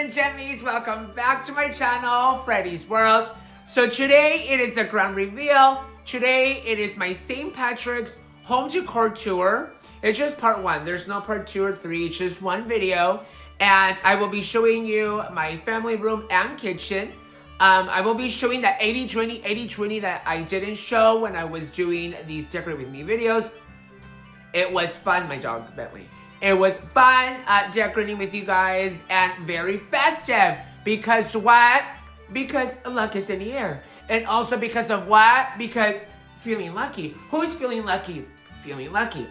and Gemmies, welcome back to my channel, Freddy's World. So today it is the grand reveal. Today it is my St. Patrick's Home Decor Tour. It's just part one. There's no part 2 or 3. It's just one video. And I will be showing you my family room and kitchen. I will be showing that 80-20 that I didn't show when I was doing these Decorate With Me videos. It was fun, my dog, Bentley. It was fun decorating with you guys and very festive. Because what? Because luck is in the air. And also because of what? Because feeling lucky. Who's feeling lucky? Feeling lucky.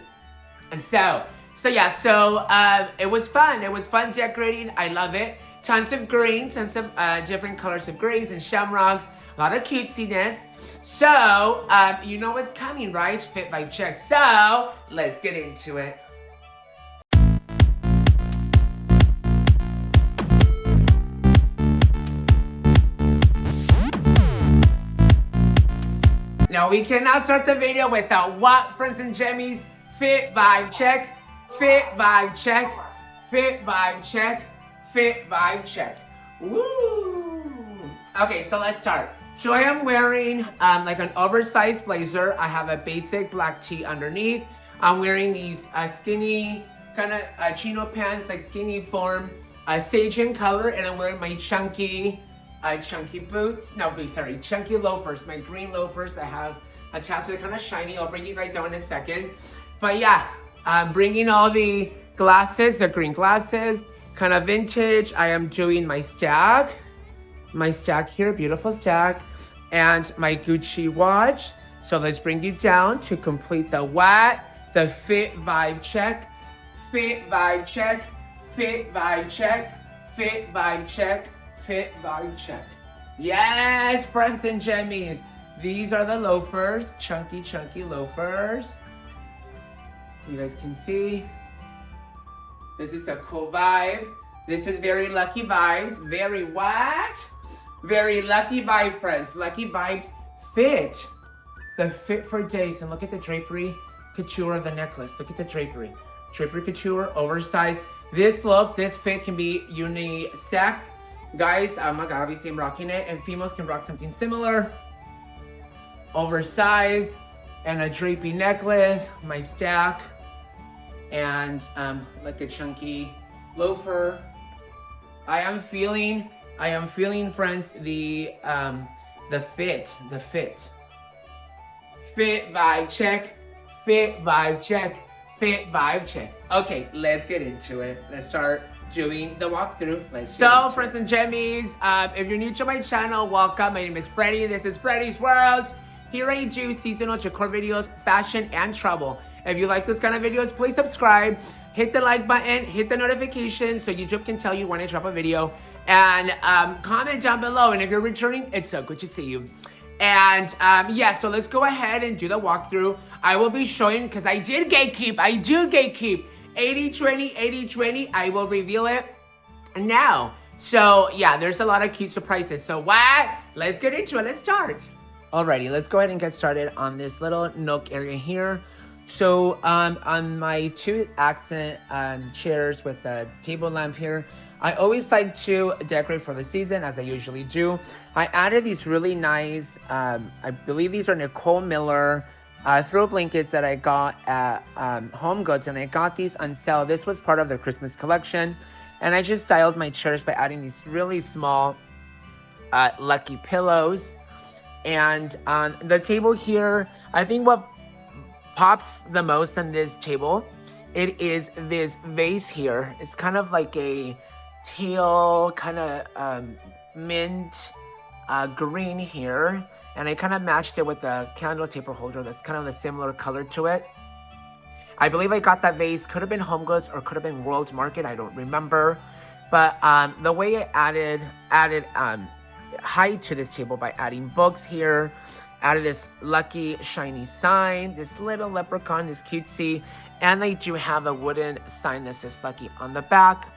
So it was fun. It was fun decorating. I love it. Tons of green, tons of different colors of greens and shamrocks. A lot of cutesiness. So, you know what's coming, right? Fit Vibe Check. So, let's get into it. Now, we cannot start the video without what, friends and Gemmies? Fit Vibe Check. Fit Vibe Check. Fit Vibe Check. Fit Vibe Check. Woo! Okay, so let's start. So I am wearing like an oversized blazer. I have a basic black tee underneath. I'm wearing these skinny kind of chino pants, like skinny form, sage in color, and I'm wearing my chunky boots. No, boots, sorry, chunky loafers. My green loafers I have attached to the kind of shiny. I'll bring you guys down in a second. But yeah, I'm bringing all the glasses, the green glasses, kind of vintage. I am doing my stack here, beautiful stack, and my Gucci watch. So let's bring you down to complete the what? The Fit Vibe Check. Fit Vibe Check. Fit Vibe Check. Fit Vibe Check. Fit Vibe Check. Yes, friends and Gemmies. These are the loafers, chunky loafers. You guys can see. This is a cool vibe. This is very lucky vibes. Very what? Very lucky vibe, friends. Lucky vibes fit. The fit for days. And look at the drapery couture of the necklace. Look at the drapery. Drapery couture, oversized. This look, this fit can be unisex. Guys, obviously I'm rocking it. And females can rock something similar. Oversized. And a drapey necklace. My stack. And like a chunky loafer. I am feeling, friends, the fit. Fit Vibe Check. Fit Vibe Check. Fit Vibe Check. Okay, let's get into it. Let's start doing the walkthrough. So, friends and Gemmies, if you're new to my channel, welcome. My name is Freddy. This is Freddy's World. Here I do seasonal decor videos, fashion, and travel. If you like this kind of videos, please subscribe. Hit the like button, hit the notification so YouTube can tell you when I drop a video. And comment down below. And if you're returning, it's so good to see you. And yeah, so let's go ahead and do the walkthrough. I will be showing, because I do gatekeep. 80-20, 80-20. I will reveal it now. So yeah, there's a lot of cute surprises. So what? Let's get into it. Let's start. Alrighty, let's go ahead and get started on this little nook area here. So on my 2 accent chairs with the table lamp here, I always like to decorate for the season, as I usually do. I added these really nice, I believe these are Nicole Miller throw blankets that I got at Home Goods, and I got these on sale. This was part of their Christmas collection, and I just styled my chairs by adding these really small lucky pillows. And on the table here, I think what pops the most on this table, it is this vase here. It's kind of like a teal kind of mint green here, and I kind of matched it with the candle taper holder that's kind of a similar color to it. I believe I got that vase, could have been Home Goods or could have been World Market, I don't remember. But the way I added height to this table by adding books here, added this lucky shiny sign, this little leprechaun, this cutesy, and I do have a wooden sign that says lucky on the back.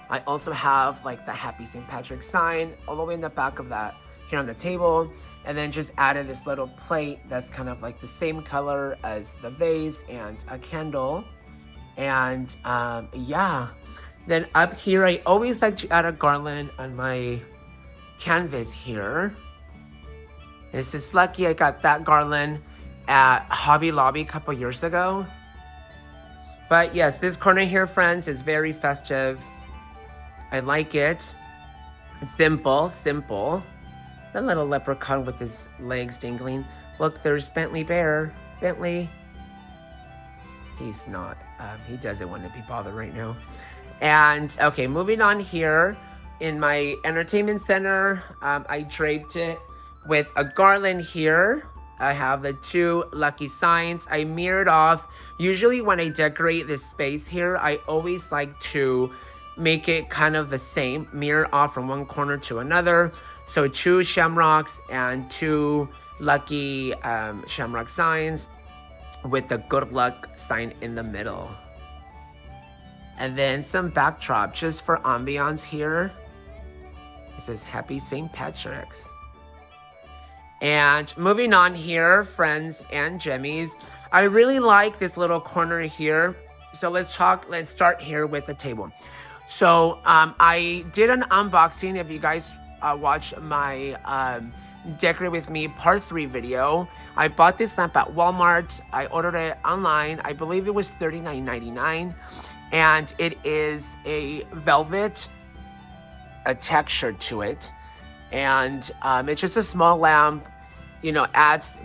I also have like the happy St. Patrick sign all the way in the back of that here on the table, and then just added this little plate that's kind of like the same color as the vase and a candle. And yeah, Then up here, I always like to add a garland on my canvas here. It's just lucky I got that garland at Hobby Lobby a couple years ago. But yes, this corner here, friends, is very festive. I like it. It's simple, simple. The little leprechaun with his legs dangling. Look, there's Bentley Bear. Bentley. He's not. He doesn't want to be bothered right now. And, okay, moving on here. In my entertainment center, I draped it with a garland here. I have the 2 lucky signs. I mirrored off. Usually when I decorate this space here, I always like to make it kind of the same. Mirror off from one corner to another. So 2 shamrocks and 2 lucky shamrock signs with the good luck sign in the middle. And then some backdrop just for ambiance here. It says Happy St. Patrick's. And moving on here, friends and Gemmies, I really like this little corner here. So let's start here with the table. So I did an unboxing. If you guys watched my Decorate With Me Part 3 video, I bought this lamp at Walmart. I ordered it online. I believe it was $39.99. And it is a velvet, a texture to it. And it's just a small lamp, you know,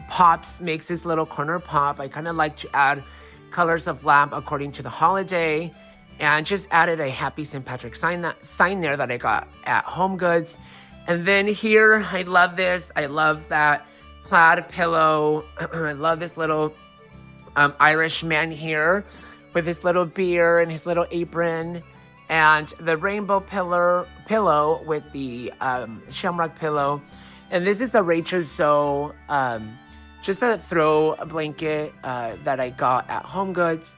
pops, makes this little corner pop. I kind of like to add colors of lamp according to the holiday, and just added a Happy St. Patrick's sign there that I got at Home Goods. And then here, I love this. I love that plaid pillow. I love this little Irish man here with his little beer and his little apron. And the rainbow pillow with the shamrock pillow. And this is a Rachel Zoe, just a throw blanket that I got at Home Goods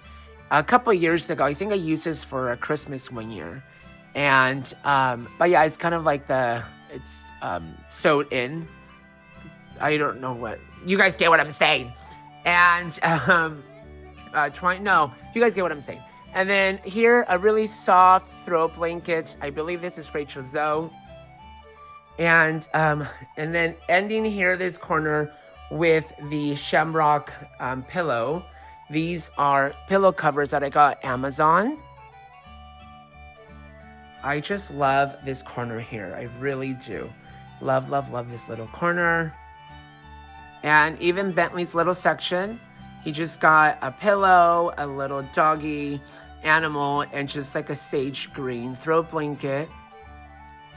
a couple years ago. I think I used this for a Christmas one year. And, but yeah, it's kind of like it's sewed in. I don't know what, you guys get what I'm saying. And, you guys get what I'm saying. And then here, a really soft throw blanket. I believe this is Rachel Zoe. And then ending here, this corner with the shamrock pillow. These are pillow covers that I got Amazon. I just love this corner here. I really do. Love, love, love this little corner. And even Bentley's little section. He just got a pillow, a little doggy animal, and just like a sage green throw blanket.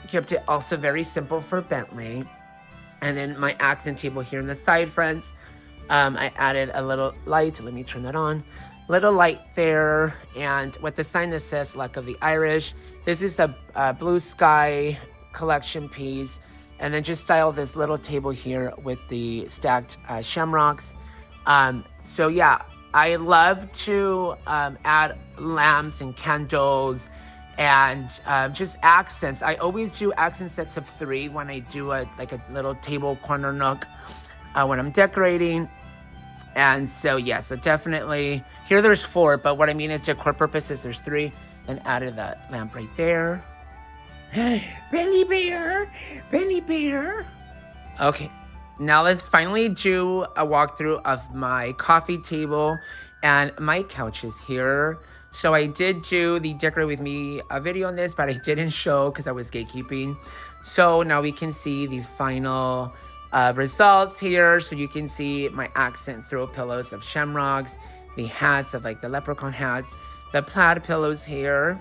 Kept it also very simple for Bentley. And then my accent table here in the side, friends. I added a little light. Let me turn that on. Little light there. And with the sign that says Luck of the Irish. This is the blue sky collection piece. And then just style this little table here with the stacked shamrocks. So yeah, I love to add lamps and candles and just accents. I always do accent sets of 3 when I do a little table corner nook when I'm decorating. And so yeah, so definitely here there's 4, but what I mean is decor purposes there's 3. And added that lamp right there. Benny Bear, Benny Bear. Okay, now let's finally do a walkthrough of my coffee table and my couches here. So I did do the Decorate With Me video on this, but I didn't show because I was gatekeeping. So now we can see the final results here. So you can see my accent throw pillows of shamrocks, the hats of like the leprechaun hats, the plaid pillows here,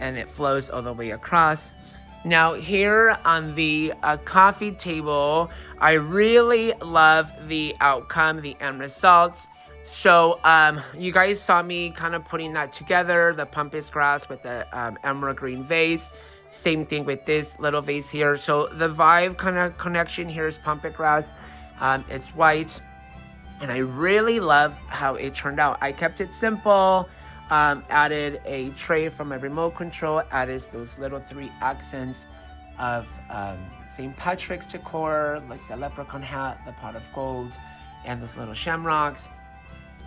and it flows all the way across. Now here on the coffee table, I really love the outcome, the end results. So you guys saw me kind of putting that together, the pampas grass with the emerald green vase. Same thing with this little vase here. So the vibe kind of connection here is pampas grass. It's white. And I really love how it turned out. I kept it simple, added a tray from my remote control, added those little 3 accents of St. Patrick's decor, like the leprechaun hat, the pot of gold, and those little shamrocks.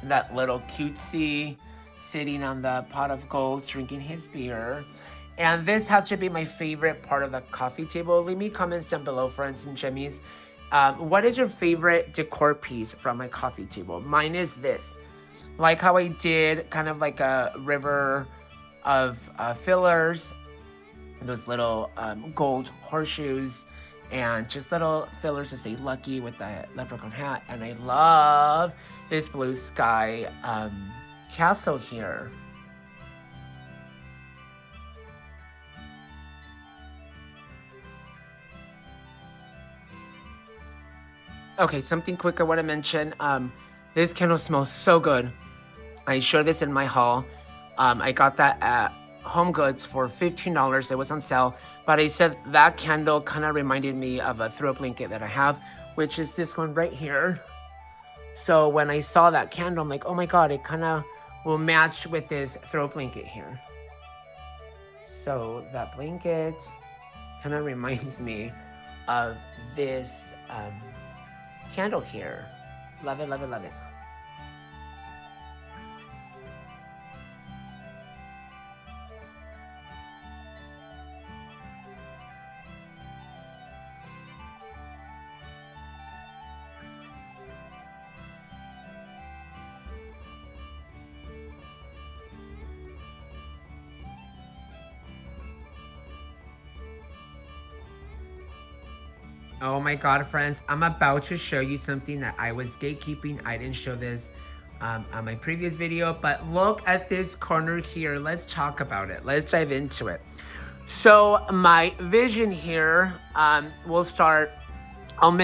That little cutesy sitting on the pot of gold, drinking his beer. And this has to be my favorite part of the coffee table. Leave me comments down below, friends and Gemmies. What is your favorite decor piece from my coffee table? Mine is this. Like how I did kind of like a river of fillers. Those little gold horseshoes. And just little fillers to say lucky with the leprechaun hat. And I love this blue sky castle here. Okay, something quick I want to mention. This candle smells so good. I showed this in my haul. I got that at Home Goods for $15. It was on sale. But I said that candle kind of reminded me of a throw blanket that I have, which is this one right here. So when I saw that candle, I'm like, oh my God, it kind of will match with this throw blanket here. So that blanket kind of reminds me of this candle here. Love it, love it, love it. Oh my God, friends, I'm about to show you something that I was gatekeeping. I didn't show this on my previous video, but look at this corner here. Let's talk about it. Let's dive into it. So my vision here, we'll start, I'll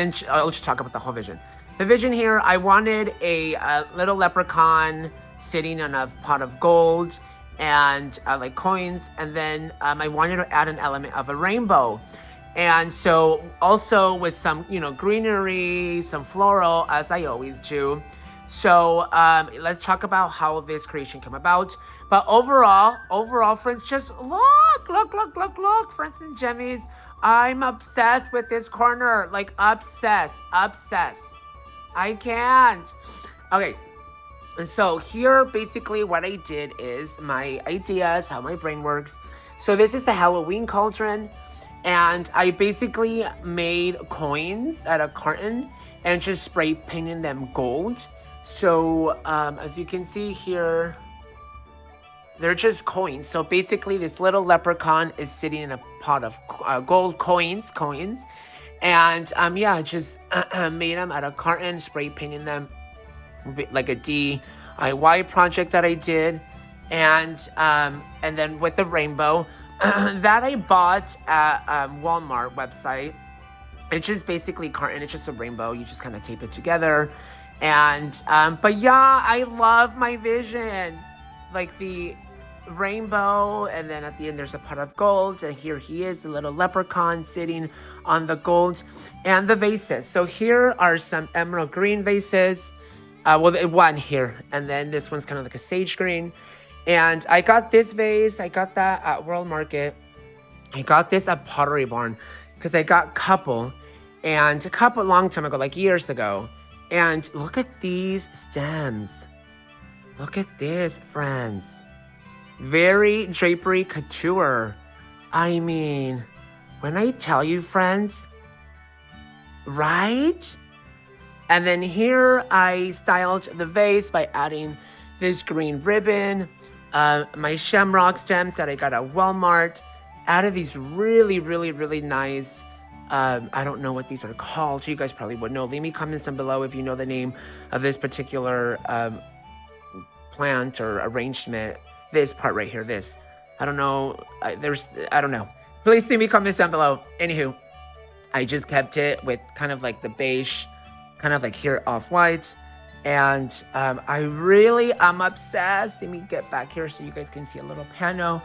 just talk about the whole vision. The vision here, I wanted a little leprechaun sitting on a pot of gold and like coins. And then I wanted to add an element of a rainbow. And so also with some, you know, greenery, some floral, as I always do. So let's talk about how this creation came about. But overall, friends, just look, friends and Gemmies. I'm obsessed with this corner, like obsessed. I can't. Okay. And so here, basically what I did is my ideas, how my brain works. So this is the Halloween cauldron. And I basically made coins out of carton and just spray painted them gold. So as you can see here, they're just coins. So basically this little leprechaun is sitting in a pot of gold coins. And yeah, just made them out of carton, spray painting them like a DIY project that I did. And then with the rainbow, that I bought at Walmart website. It's just basically carton. It's just a rainbow. You just kind of tape it together. And, but yeah, I love my vision. Like the rainbow, and then at the end there's a pot of gold. And here he is, the little leprechaun sitting on the gold. And the vases. So here are some emerald green vases. Well, one here. And then this one's kind of like a sage green. And I got this vase, I got that at World Market. I got this at Pottery Barn because I got a long time ago, like years ago. And look at these stems. Look at this, friends. Very drapery couture. I mean, when I tell you, friends, right? And then here I styled the vase by adding this green ribbon. My shamrock stems that I got at Walmart. Added these really nice, I don't know what these are called. You guys probably would know. Leave me comments down below if you know the name of this particular plant or arrangement. This part right here, this. I don't know. I don't know. Please leave me comments down below. Anywho, I just kept it with kind of like the beige, kind of like here off-white. And I really am obsessed. Let me get back here so you guys can see a little panel.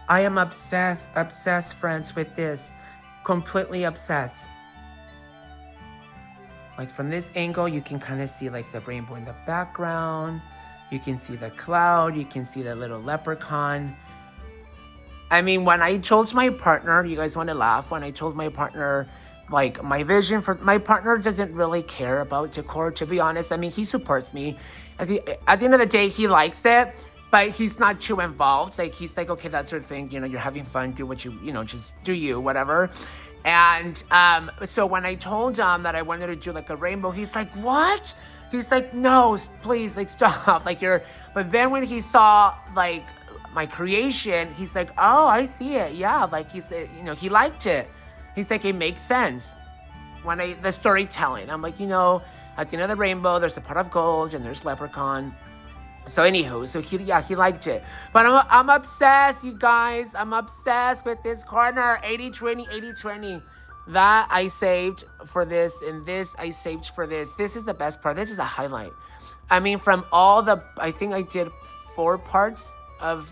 I am obsessed, friends, with this. Completely obsessed. Like from this angle, you can kind of see like the rainbow in the background. You can see the cloud. You can see the little leprechaun. I mean, when I told my partner, you guys want to laugh, when I told my partner, like my vision for my partner doesn't really care about decor, to be honest. I mean, he supports me. At the end of the day, he likes it. but he's not too involved. Like, he's like, okay, that's your thing. You know, you're having fun. Do what you, just do you, whatever. And so when I told him that I wanted to do like a rainbow, he's like, what? He's like, no, please, like, stop. Like, but then when he saw like my creation, he's like, oh, I see it. Yeah. Like, he said, he liked it. He's like, it makes sense. When the storytelling, I'm like, at the end of the rainbow, there's a pot of gold and there's leprechaun. So anywho, so he liked it. But I'm obsessed, you guys. I'm obsessed with this corner. 80-20, 80-20. That I saved for this, and this I saved for this. This is the best part. This is a highlight. I mean, from all I think I did 4 parts or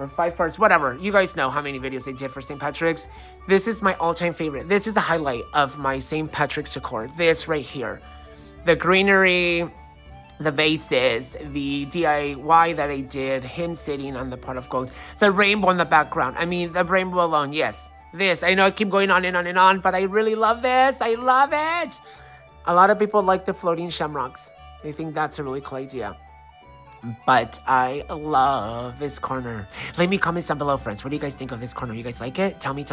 5 parts, whatever. You guys know how many videos I did for St. Patrick's. This is my all-time favorite. This is the highlight of my St. Patrick's decor. This right here. The greenery, the vases, the DIY that I did, him sitting on the pot of gold, the rainbow in the background. I mean, the rainbow alone, yes. This, I know I keep going on and on and on, but I really love this. I love it. A lot of people like the floating shamrocks. They think that's a really cool idea. But I love this corner. Leave me comments down below, friends. What do you guys think of this corner? You guys like it? Tell me.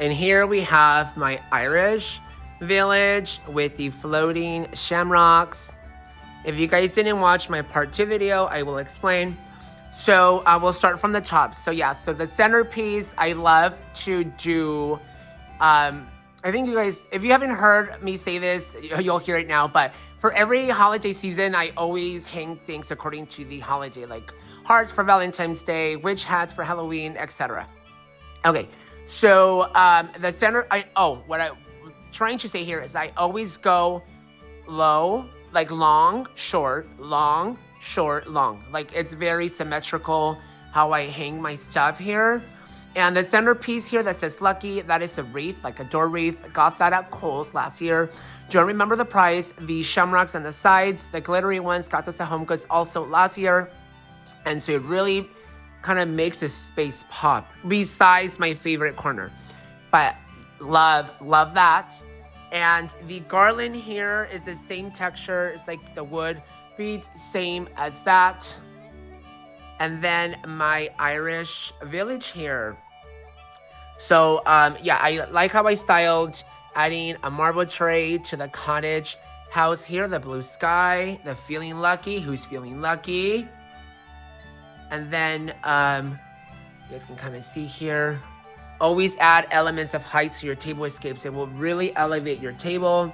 And here we have my Irish village with the floating shamrocks. If you guys didn't watch my part 2 video, I will explain. So I will start from the top. So yeah, so the centerpiece, I love to do, I think you guys, if you haven't heard me say this, you'll hear it now. But for every holiday season, I always hang things according to the holiday, like hearts for Valentine's Day, witch hats for Halloween, etc. Okay, so the center, what I'm trying to say here is I always go low, like long, short, long, short, long. Like, it's very symmetrical how I hang my stuff here. And the centerpiece here that says lucky, that is a wreath, like a door wreath. Got that at Kohl's last year. Don't remember the price. The shamrocks on the sides, the glittery ones, got this at Home Goods also last year. And so it really kind of makes this space pop, besides my favorite corner. But love that. And the garland here is the same texture. It's like the wood beads, same as that. And then my Irish village here. So yeah, I like how I styled adding a marble tray to the cottage house here, the blue sky, the feeling lucky, who's feeling lucky. And then you guys can kind of see here. Always add elements of height to your table escapes. It will really elevate your table.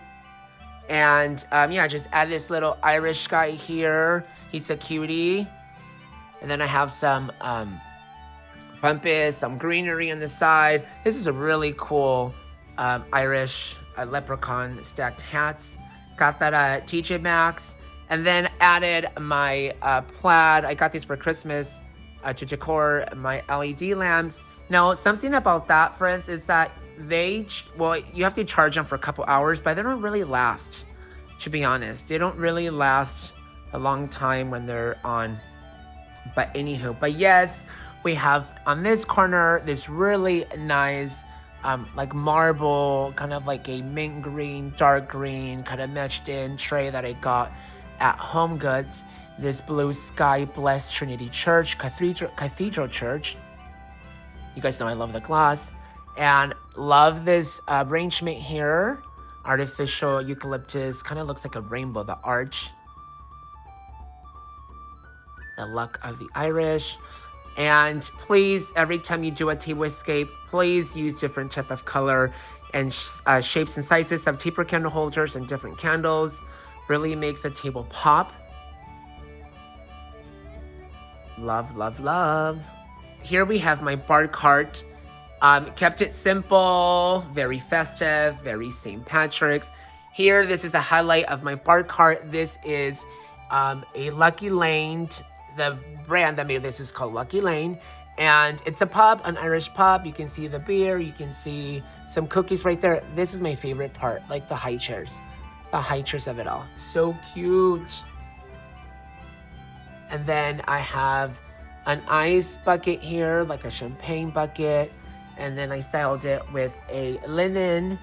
And yeah, just add this little Irish guy here. He's a cutie. And then I have some bumpus, some greenery on the side. This is a really cool Irish leprechaun stacked hats. Got that at TJ Maxx. And then added my plaid. I got these for Christmas to decor my LED lamps. Now, something about that, friends, is that you have to charge them for a couple hours, but they don't really last, to be honest. They don't really last a long time when they're on. But anywho, but yes, we have on this corner this really nice like marble, kind of like a mint green, dark green, kind of matched in tray that I got at Home Goods. This blue sky blessed Trinity Church, Cathedral Church. You guys know I love the glass. And love this arrangement here. Artificial eucalyptus, kind of looks like a rainbow, the arch. The luck of the Irish. And please, every time you do a table escape, please use different type of color and shapes and sizes of taper candle holders and different candles. Really makes the table pop. Love, love, love. Here we have my bar cart. Kept it simple, very festive, very St. Patrick's. Here, this is a highlight of my bar cart. This is a Lucky Lane. The brand that made this is called Lucky Lane. And it's a pub, an Irish pub. You can see the beer. You can see some cookies right there. This is my favorite part, like the high chairs. The high chairs of it all. So cute. And then I have an ice bucket here, like a champagne bucket. And then I styled it with a linen.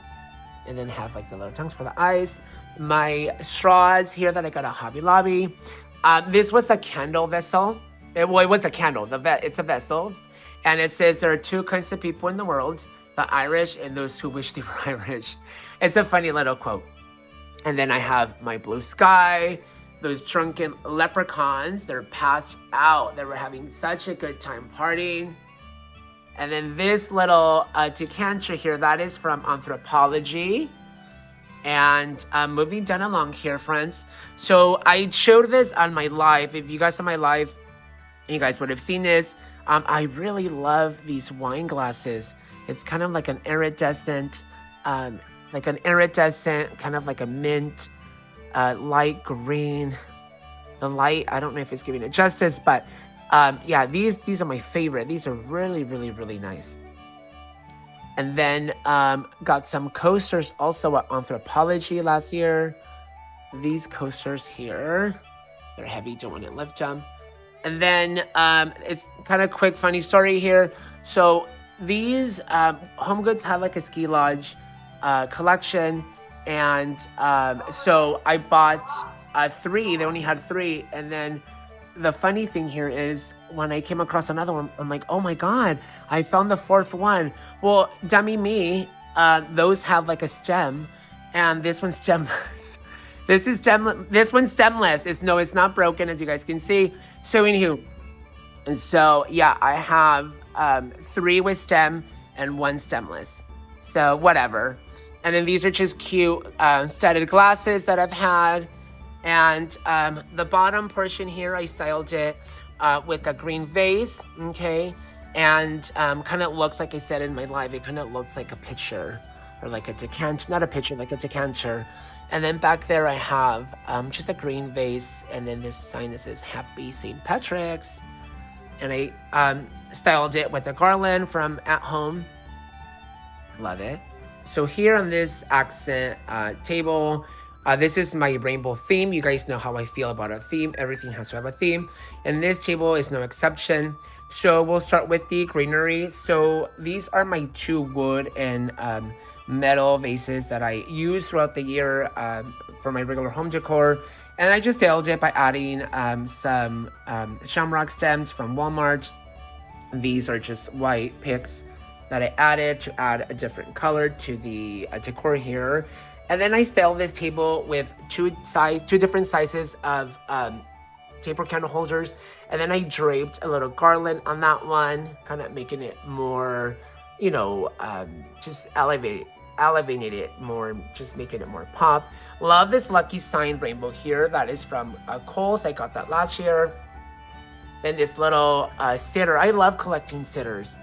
And then have like the little tongues for the ice. My straws here that I got at Hobby Lobby. This was a candle vessel. It was a candle. It's a vessel. And it says there are two kinds of people in the world, the Irish and those who wish they were Irish. It's a funny little quote. And then I have my blue sky, those drunken leprechauns. They're passed out. They were having such a good time partying. And then this little decanter here, that is from Anthropology. And moving down along here, friends. So I showed this on my live. If you guys saw my live, you guys would have seen this. I really love these wine glasses. It's kind of like an iridescent, kind of like a mint, light green. The light, I don't know if it's giving it justice, but yeah, these are my favorite. These are really, really, really nice. And then got some coasters also at Anthropology last year. These coasters here, they're heavy, don't want to lift them. And then it's kind of quick, funny story here. So these Home Goods had like a ski lodge collection. And so I bought 3. They only had 3. And then the funny thing here is when I came across another one, I'm like, oh my God, I found the 4th one. Well, dummy me, those have like a stem, and this one's stemless. This one's stemless. It's not broken, as you guys can see. So anywho, and so yeah, I have 3 with stem and 1 stemless. So whatever. And then these are just cute studded glasses that I've had. And the bottom portion here, I styled it with a green vase, okay? And kind of looks, like I said in my live, it kind of looks like a pitcher or like a decanter, not a pitcher, like a decanter. And then back there I have just a green vase, and then this sign that says Happy St. Patrick's. And I styled it with a garland from At Home. Love it. So here on this accent table, this is my rainbow theme. You guys know how I feel about a theme. Everything has to have a theme. And this table is no exception. So we'll start with the greenery. So these are my 2 wood and metal vases that I use throughout the year for my regular home decor. And I just styled it by adding some shamrock stems from Walmart. These are just white picks that I added to add a different color to the decor here. And then I styled this table with 2 different sizes of taper candle holders. And then I draped a little garland on that one, kind of making it more, you know, just elevating it more, just making it more pop. Love this lucky sign rainbow here. That is from Kohl's. I got that last year. Then this little sitter. I love collecting sitters.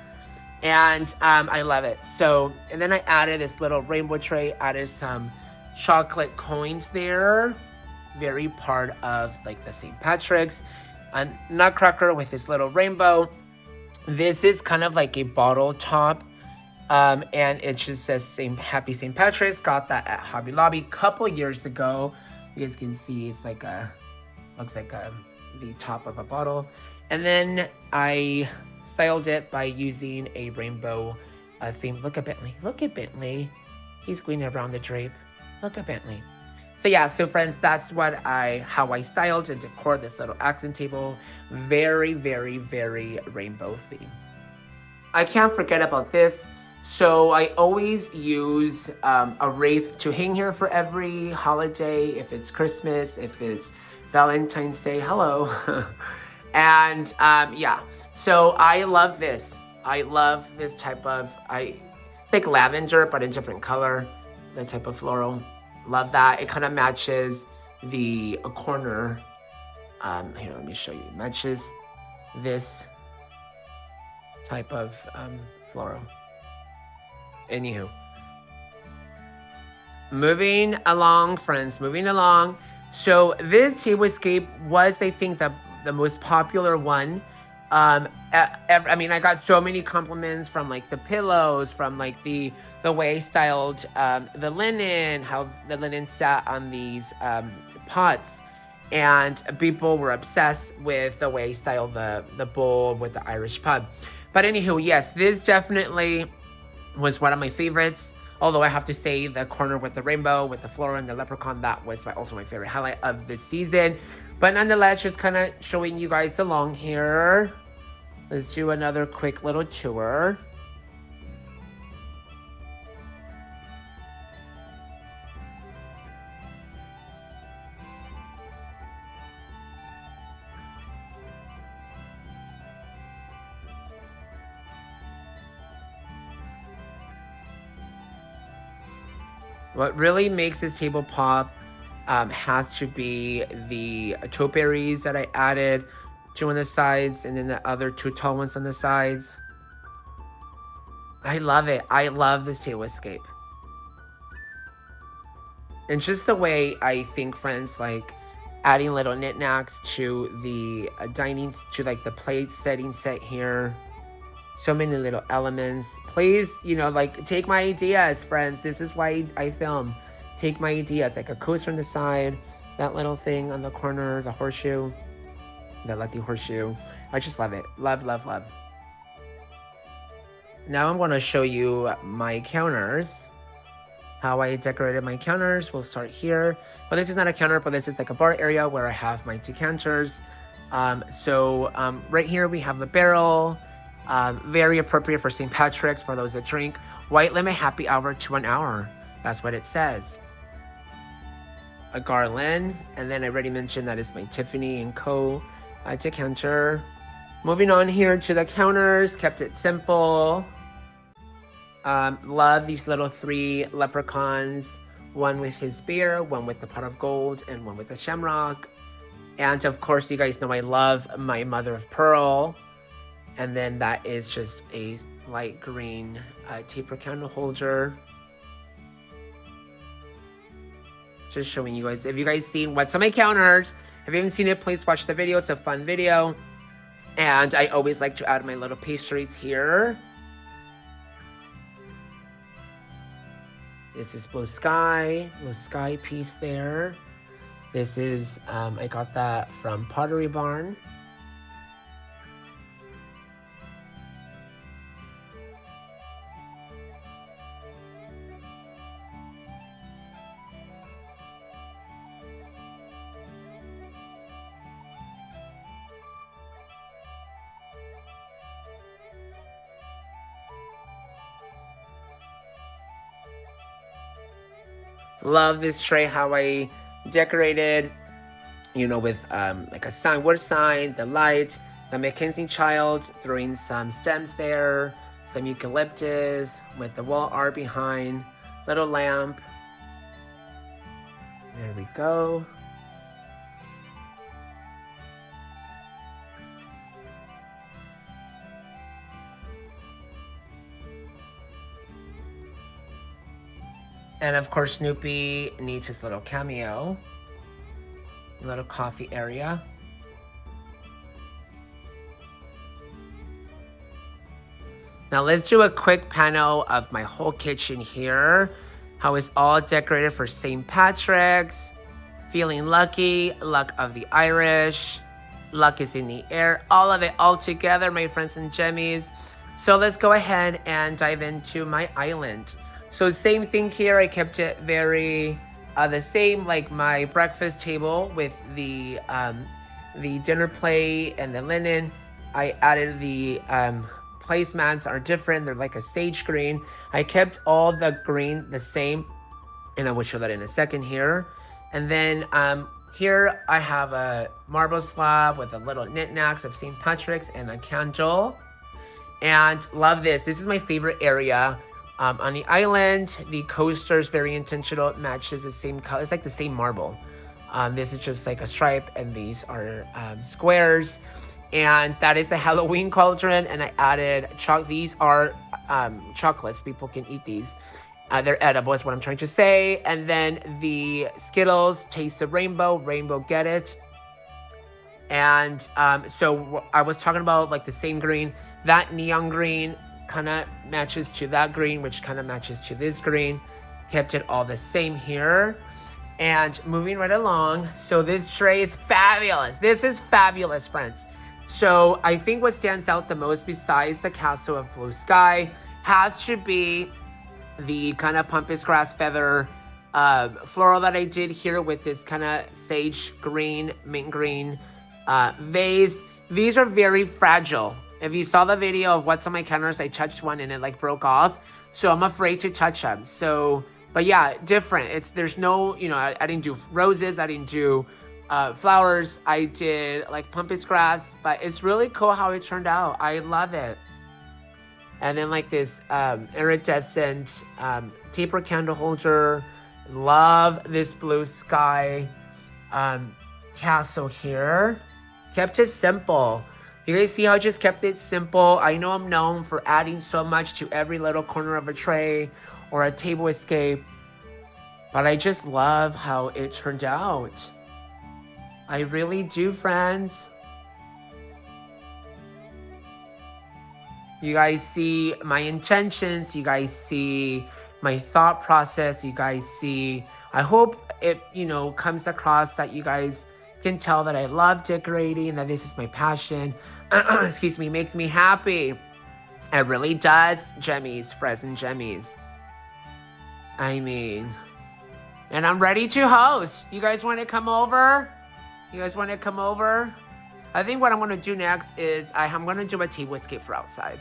And I love it. So, and then I added this little rainbow tray, added some chocolate coins there. Very part of like the St. Patrick's. A nutcracker with this little rainbow. This is kind of like a bottle top. And it just says Happy St. Patrick's. Got that at Hobby Lobby a couple years ago. You guys can see it's like looks like the top of a bottle. And then I styled it by using a rainbow theme. Look at Bentley. Look at Bentley. He's going around the drape. Look at Bentley. So yeah, so friends, that's how I styled and decor this little accent table. Very, very, very rainbow theme. I can't forget about this. So I always use a wreath to hang here for every holiday. If it's Christmas, if it's Valentine's Day, hello. And yeah, so I love this. I love this type of, it's like lavender, but in different color, that type of floral. Love that. It kind of matches the corner. Here, let me show you. It matches this type of floral. Anywho. Moving along, friends, moving along. So this tablescape was, I think, the most popular one. I mean, I got so many compliments from like the pillows, from like the way I styled the linen, how the linen sat on these pots, and people were obsessed with the way I styled the bowl with the Irish pub. But anywho, yes, this definitely was one of my favorites. Although I have to say the corner with the rainbow, with the floral and the leprechaun, that was also my favorite highlight of this season. But nonetheless, just kind of showing you guys along here. Let's do another quick little tour. What really makes this table pop has to be the topiaries that I added, 2 on the sides, and then the other 2 tall ones on the sides. I love it. I love this table escape. And just the way I think, friends, like adding little knickknacks to the dining, to like the plate setting set here. So many little elements. Please, you know, like take my ideas, friends. This is why I film. Take my ideas, like a coaster on the side, that little thing on the corner, the horseshoe, the lucky horseshoe. I just love it. Love, love, love. Now I'm going to show you my counters. How I decorated my counters. We'll start here. But this is not a counter, but this is like a bar area where I have my decanters. Right here we have the barrel. Very appropriate for St. Patrick's, for those that drink. White limit happy hour to an hour. That's what it says. A garland. And then I already mentioned that is my Tiffany & Co. Decanter. Moving on here to the counters. Kept it simple. Love these little 3 leprechauns. One with his beer, one with the pot of gold, and one with the shamrock. And of course, you guys know I love my mother of pearl. And then that is just a light green taper candle holder. Just showing you guys. If you guys seen what's on my counters, if you haven't seen it, please watch the video. It's a fun video. And I always like to add my little pastries here. This is blue sky piece there. This is, I got that from Pottery Barn. Love this tray, how I decorated, you know, with like a sign, word sign, the light, the Mackenzie child, throwing some stems there, some eucalyptus with the wall art behind, little lamp. There we go. And of course, Snoopy needs his little cameo. Little coffee area. Now let's do a quick panel of my whole kitchen here. How it's all decorated for St. Patrick's. Feeling lucky, luck of the Irish. Luck is in the air. All of it all together, my friends and Gemmies. So let's go ahead and dive into my island. So same thing here, I kept it very the same, like my breakfast table with the dinner plate and the linen. I added the placemats are different, they're like a sage green. I kept all the green the same, and I will show that in a second here. And then here I have a marble slab with a little knickknacks of St. Patrick's and a candle. And love this, this is my favorite area. On the island, the coaster is very intentional. It matches the same color. It's like the same marble. This is just like a stripe, and these are squares. And that is the Halloween cauldron. And I added these are chocolates. People can eat these. They're edible is what I'm trying to say. And then the Skittles, taste the rainbow. Rainbow, get it. And so I was talking about like the same green. That neon green kind of matches to that green, which kind of matches to this green. Kept it all the same here. And moving right along, so this tray is fabulous. This is fabulous, friends. So I think what stands out the most besides the castle of blue sky has to be the kind of pampas grass feather floral that I did here with this kind of sage green, mint green vase. These are very fragile. If you saw the video of what's on my counters, I touched one and it like broke off. So I'm afraid to touch them. So, but yeah, different. There's no, you know, I didn't do roses. I didn't do flowers. I did like pampas grass, but it's really cool how it turned out. I love it. And then like this iridescent taper candle holder. Love this blue sky castle here. Kept it simple. You guys see how I just kept it simple? I know I'm known for adding so much to every little corner of a tray or a table escape, but I just love how it turned out. I really do, friends. You guys see my intentions. You guys see my thought process. You guys see, I hope it, you know, comes across that you guys can tell that I love decorating, that this is my passion. Excuse me, makes me happy. It really does, Gemmies, Frozen Gemmies. I mean, and I'm ready to host. You guys want to come over? You guys want to come over? I think what I'm going to do next is I'm going to do a table escape for outside.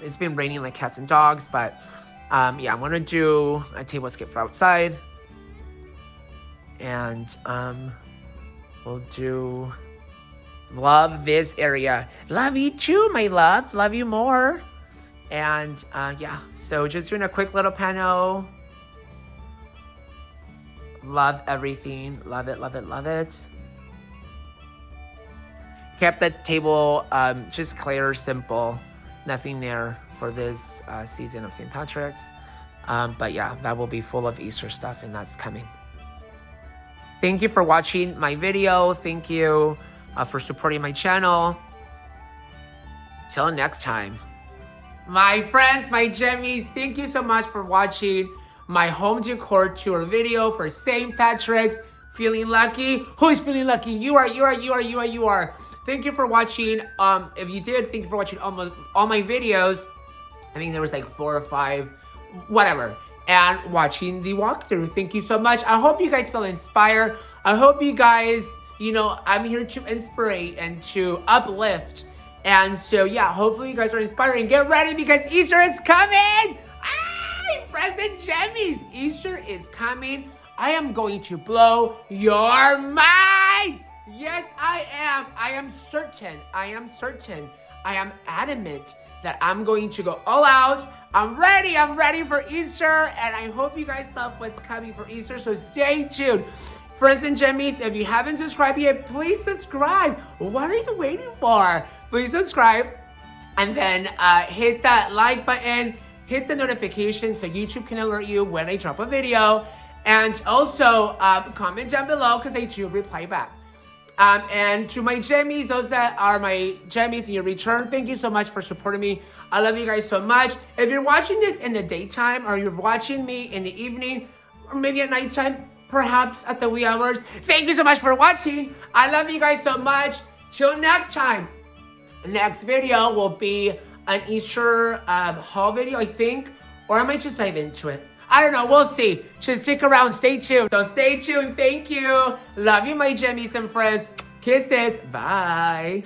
It's been raining like cats and dogs, but yeah, I'm going to do a table escape for outside. And we'll do love this area. Love you too, my love. Love you more. And yeah, so just doing a quick little panel. Love everything. Love it, love it, love it. Kept the table just clear, simple. Nothing there for this season of St. Patrick's. But yeah, that will be full of Easter stuff, and that's coming. Thank you for watching my video. Thank you for supporting my channel. Till next time. My friends, my Gemmies, thank you so much for watching my home decor tour video for St. Patrick's. Feeling lucky? Who's feeling lucky? You are. Thank you for watching. If you did, thank you for watching almost all my videos. I think there was like 4 or 5, whatever. And watching the walkthrough. Thank you so much. I hope you guys feel inspired. I hope you guys, you know, I'm here to inspire and to uplift. And so, yeah, hopefully you guys are inspired. And get ready because Easter is coming. Frozen Gemmies. Easter is coming. I am going to blow your mind. Yes, I am. I am certain. I am adamant that I'm going to go all out. I'm ready for Easter, and I hope you guys love what's coming for Easter, so stay tuned. Friends and Gemmies, if you haven't subscribed yet, please subscribe. What are you waiting for? Please subscribe, and then hit that like button, hit the notification so YouTube can alert you when I drop a video, and also comment down below because I do reply back. And to my Gemmies, those that are my Gemmies in your return, thank you so much for supporting me. I love you guys so much. If you're watching this in the daytime or you're watching me in the evening or maybe at nighttime, perhaps at the wee hours, thank you so much for watching. I love you guys so much. Till next time. Next video will be an Easter haul video, I think, or I might just dive into it. I don't know, we'll see. Just stick around, stay tuned. So stay tuned, thank you. Love you, my Gemmies and friends. Kisses, bye.